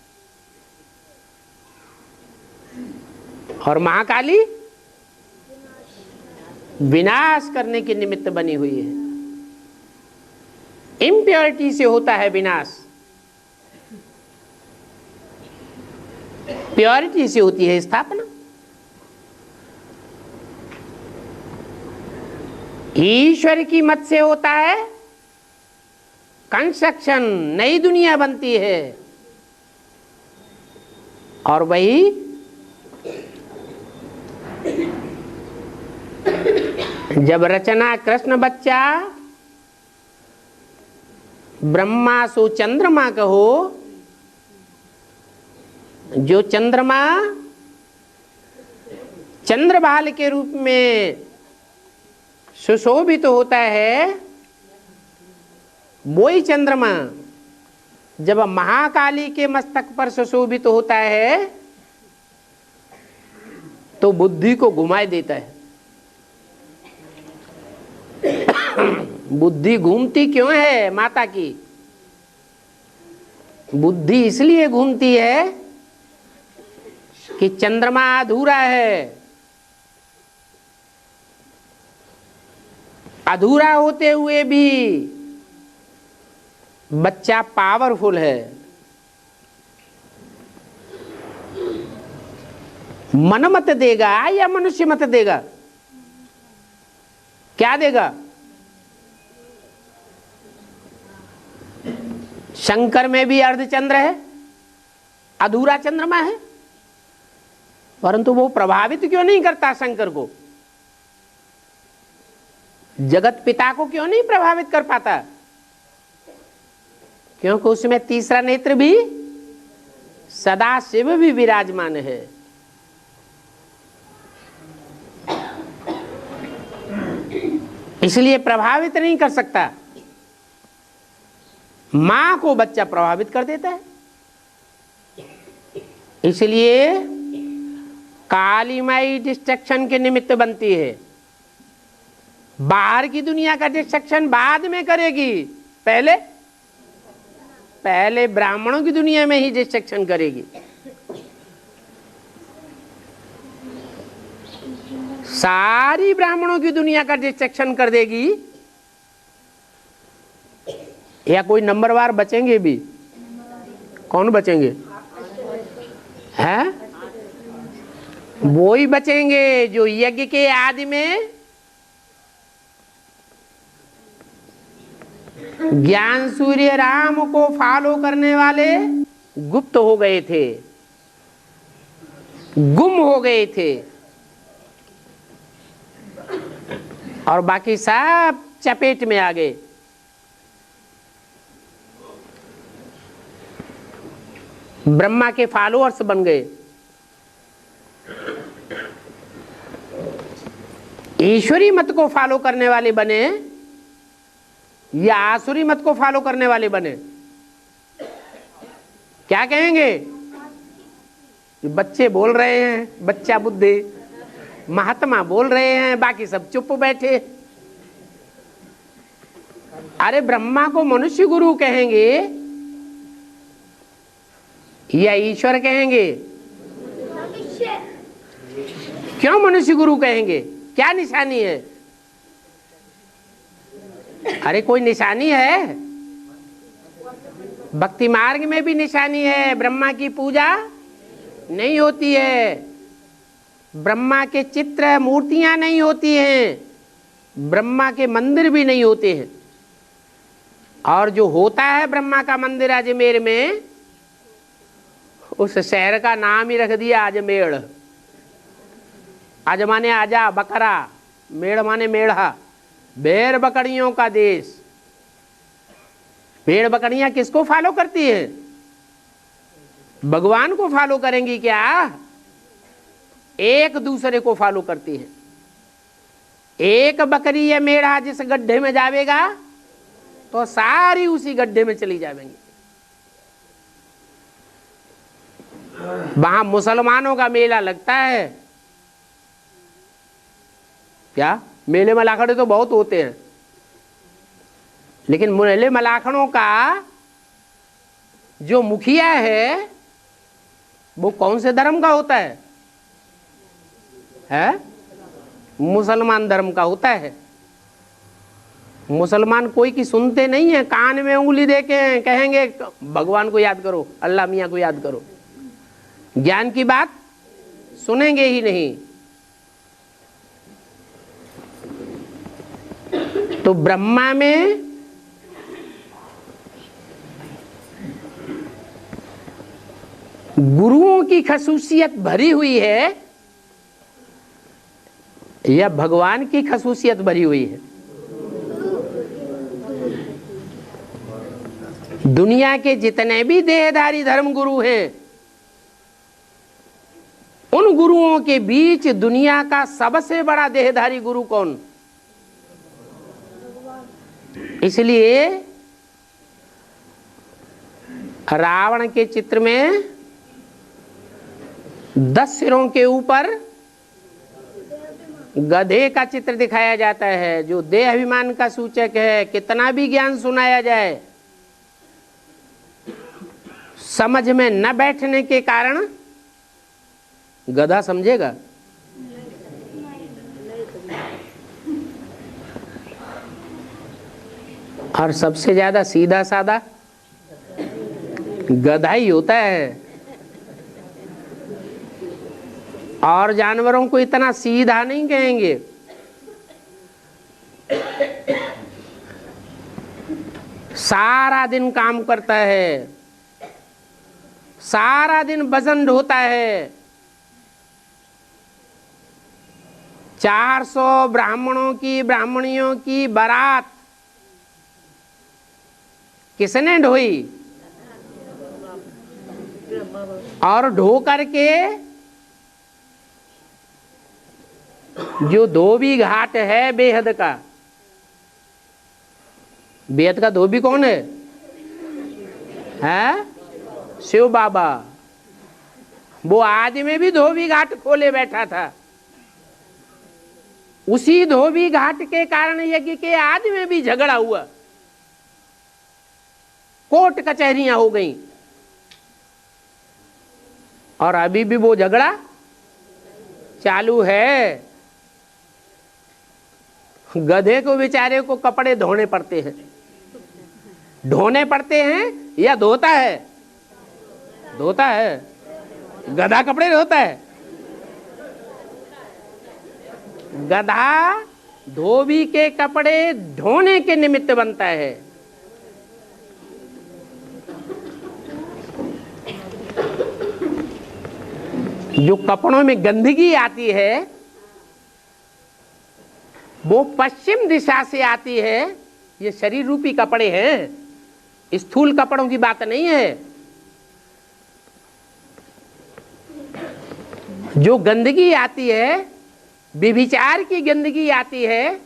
और महाकाली विनाश करने के निमित्त बनी हुई है। इम्प्योरिटी से होता है विनाश, प्योरिटी से होती है स्थापना। ईश्वर की मत से होता है कंस्ट्रक्शन, नई दुनिया बनती है। और वही जब रचना कृष्ण बच्चा, ब्रह्मा सो चंद्रमा कहो, जो चंद्रमा चंद्रबाल के रूप में सुशोभित होता है, वही चंद्रमा जब महाकाली के मस्तक पर सुशोभित होता है तो बुद्धि को घुमाए देता है। बुद्धि घूमती क्यों है माता की? बुद्धि इसलिए घूमती है कि चंद्रमा अधूरा है। अधूरा होते हुए भी बच्चा पावरफुल है। मन मत देगा या मनुष्य मत देगा? क्या देगा? शंकर में भी अर्धचंद्र है, अधूरा चंद्रमा है, परंतु वो प्रभावित क्यों नहीं करता शंकर को? जगत पिता को क्यों नहीं प्रभावित कर पाता? क्योंकि उसमें तीसरा नेत्र भी सदा शिव भी विराजमान है। इसलिए प्रभावित नहीं कर सकता। मां को बच्चा प्रभावित कर देता है। इसलिए काली माई डिस्ट्रक्शन के निमित्त बनती है। बाहर की दुनिया का डिस्ट्रक्शन बाद में करेगी, पहले ब्राह्मणों की दुनिया में ही डिस्ट्रक्शन करेगी। सारी ब्राह्मणों की दुनिया का डिस्ट्रक्शन कर देगी। या कोई नंबरवार बचेंगे भी? कौन बचेंगे? हैं? वो ही बचेंगे जो यज्ञ के आदि में ज्ञान सूर्य राम को फॉलो करने वाले गुप्त हो गए थे, गुम हो गए थे, और बाकी सब चपेट में आ गए। ब्रह्मा के फॉलोअर्स बन गए। ईश्वरी मत को फॉलो करने वाले बने या आसुरी मत को फॉलो करने वाले बने? क्या कहेंगे? बच्चे बोल रहे हैं, बच्चा बुद्धि, महात्मा बोल रहे हैं, बाकी सब चुप बैठे। अरे ब्रह्मा को मनुष्य गुरु कहेंगे या ईश्वर कहेंगे? क्यों मनुष्य गुरु कहेंगे? क्या निशानी है? अरे कोई निशानी है? भक्ति मार्ग में भी निशानी है। ब्रह्मा की पूजा नहीं होती है, ब्रह्मा के चित्र मूर्तियां नहीं होती हैं, ब्रह्मा के मंदिर भी नहीं होते हैं। और जो होता है ब्रह्मा का मंदिर अजमेर में, उस शहर का नाम ही रख दिया अजमेर। अज माने आजा, बकरा, मेड़ माने मेढ़ा, भेड़ बकरियों का देश। भेड़ बकरियां किसको फॉलो करती हैं? भगवान को फॉलो करेंगी क्या? एक दूसरे को फॉलो करती हैं। एक बकरी या मेढ़ा जिस गड्ढे में जावेगा तो सारी उसी गड्ढे में चली जाएंगी। वहां मुसलमानों का मेला लगता है क्या? मेले मलाखड़े तो बहुत होते हैं, लेकिन मेले मलाखड़ों का जो मुखिया है वो कौन से धर्म का होता है? मुसलमान धर्म का होता है। मुसलमान कोई की सुनते नहीं है, कान में उंगली देके कहेंगे भगवान को याद करो, अल्लाह मियाँ को याद करो, ज्ञान की बात सुनेंगे ही नहीं। तो ब्रह्मा में गुरुओं की खसूसियत भरी हुई है या भगवान की खसूसियत भरी हुई है? दुनिया के जितने भी देहधारी धर्म गुरु हैं, उन गुरुओं के बीच दुनिया का सबसे बड़ा देहधारी गुरु कौन? इसलिए रावण के चित्र में 10 सिरों के ऊपर गधे का चित्र दिखाया जाता है, जो देह अभिमान का सूचक है। कितना भी ज्ञान सुनाया जाए, समझ में न बैठने के कारण गधा समझेगा। और सबसे ज्यादा सीधा साधा गधा ही होता है। और जानवरों को इतना सीधा नहीं कहेंगे। सारा दिन काम करता है, सारा दिन वजन ढोता है। 400 ब्राह्मणों की, ब्राह्मणियों की बारात किसने ढोई? और ढो करके जो धोबी घाट है बेहद का, बेहद का धोबी कौन है? शिव बाबा। वो आज में भी धोबी घाट खोले बैठा था। उसी धोबी घाट के कारण यज्ञ के आज में भी झगड़ा हुआ, कोर्ट कचहरियां हो गई, और अभी भी वो झगड़ा चालू है। गधे को बेचारे को कपड़े धोने पड़ते हैं। ढोने पड़ते हैं या धोता है? धोता है। गधा कपड़े धोता है? गधा धोबी के कपड़े धोने के निमित्त बनता है। जो कपड़ों में गंदगी आती है वो पश्चिम दिशा से आती है। ये शरीर रूपी कपड़े हैं, स्थूल कपड़ों की बात नहीं है। जो गंदगी आती है, व्यभिचार की गंदगी आती है,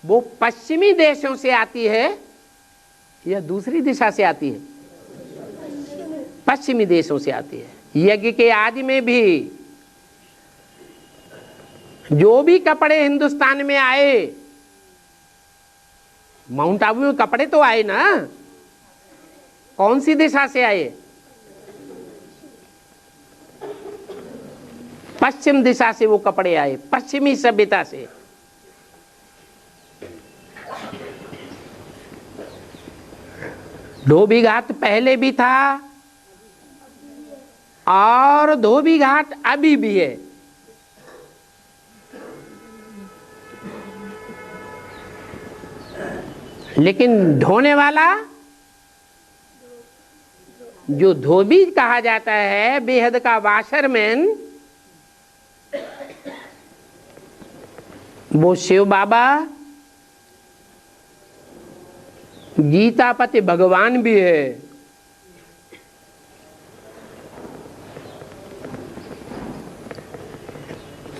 वो पश्चिमी देशों से आती है या दूसरी दिशा से आती है? पश्चिमी देशों से आती है। यज्ञ के आदि में भी जो भी कपड़े हिंदुस्तान में आए, माउंट आबू में कपड़े तो आए ना, कौन सी दिशा से आए? पश्चिम दिशा से वो कपड़े आए, पश्चिमी सभ्यता से। धोबी घाट पहले भी था और धोबी घाट अभी भी है। लेकिन ढोने वाला जो धोबी कहा जाता है, बेहद का वाशरमैन, वो शिव बाबा, गीतापति भगवान भी है।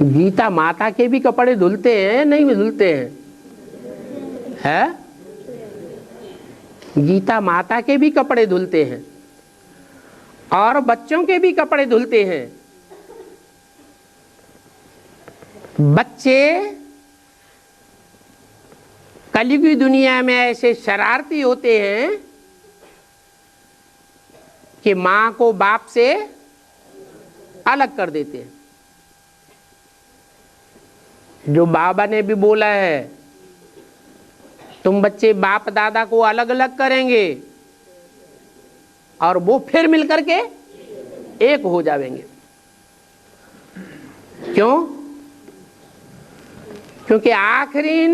गीता माता के भी कपड़े धुलते हैं, नहीं धुलते हैं? है? गीता माता के भी कपड़े धुलते हैं और बच्चों के भी कपड़े धुलते हैं। बच्चे कलयुगी दुनिया में ऐसे शरारती होते हैं कि मां को बाप से अलग कर देते हैं। जो बाबा ने भी बोला है, तुम बच्चे बाप दादा को अलग अलग करेंगे और वो फिर मिलकर के एक हो जाएंगे। क्यों? क्योंकि आखिरी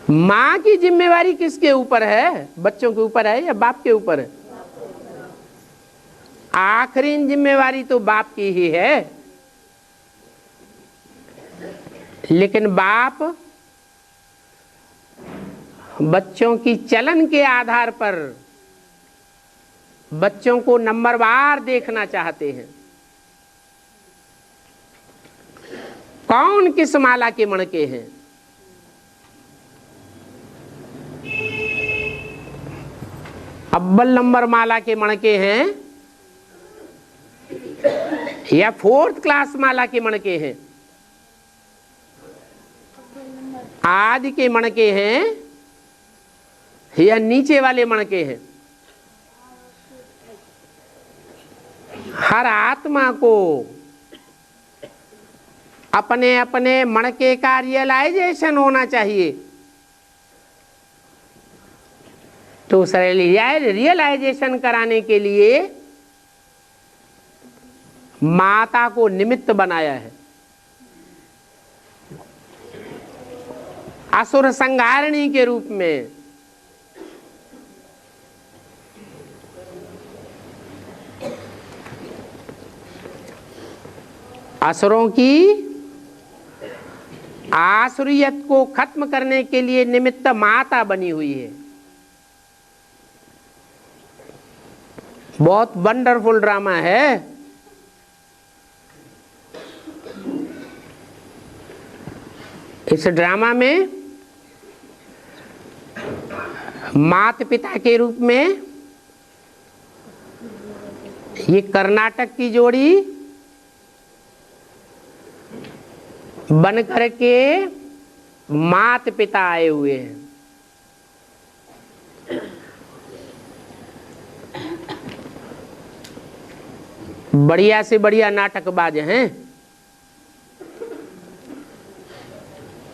मां की जिम्मेवारी किसके ऊपर है? बच्चों के ऊपर है या बाप के ऊपर है? आखिरी जिम्मेवारी तो बाप की ही है, लेकिन बाप बच्चों की चलन के आधार पर बच्चों को नंबरवार देखना चाहते हैं। कौन किस माला के मणके हैं? अव्वल नंबर माला के मणके हैं या 4th क्लास माला के मणके हैं? आदि के मणके हैं या नीचे वाले मणके हैं? हर आत्मा को अपने अपने मणके का रियलाइजेशन होना चाहिए। तो उस रियलाइजेशन कराने के लिए माता को निमित्त बनाया है। असुर संहारिणी के रूप में असुरों की आसुरियत को खत्म करने के लिए निमित्त माता बनी हुई है। बहुत वंडरफुल ड्रामा है। इस ड्रामा में माता पिता के रूप में ये कर्नाटक की जोड़ी बन करके माता पिता आए हुए हैं। बढ़िया से बढ़िया नाटकबाज हैं।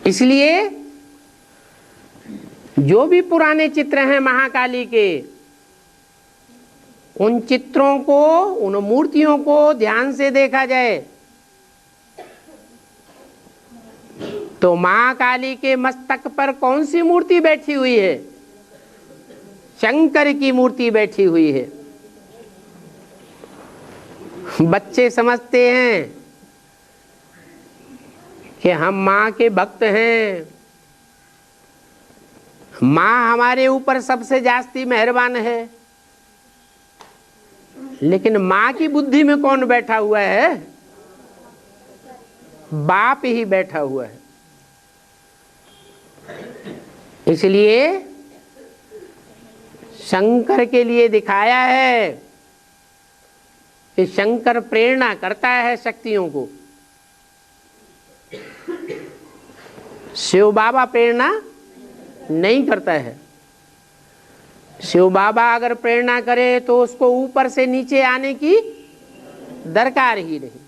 इसलिए जो भी पुराने चित्र हैं महाकाली के, उन चित्रों को, उन मूर्तियों को ध्यान से देखा जाए तो महाकाली के मस्तक पर कौन सी मूर्ति बैठी हुई है? शंकर की मूर्ति बैठी हुई है। बच्चे समझते हैं कि हम माँ के भक्त हैं, माँ हमारे ऊपर सबसे जास्ती मेहरबान है। लेकिन माँ की बुद्धि में कौन बैठा हुआ है? बाप ही बैठा हुआ है। इसलिए शंकर के लिए दिखाया है कि शंकर प्रेरणा करता है शक्तियों को, शिव बाबा प्रेरणा नहीं करता है। शिव बाबा अगर प्रेरणा करे तो उसको ऊपर से नीचे आने की दरकार ही नहीं।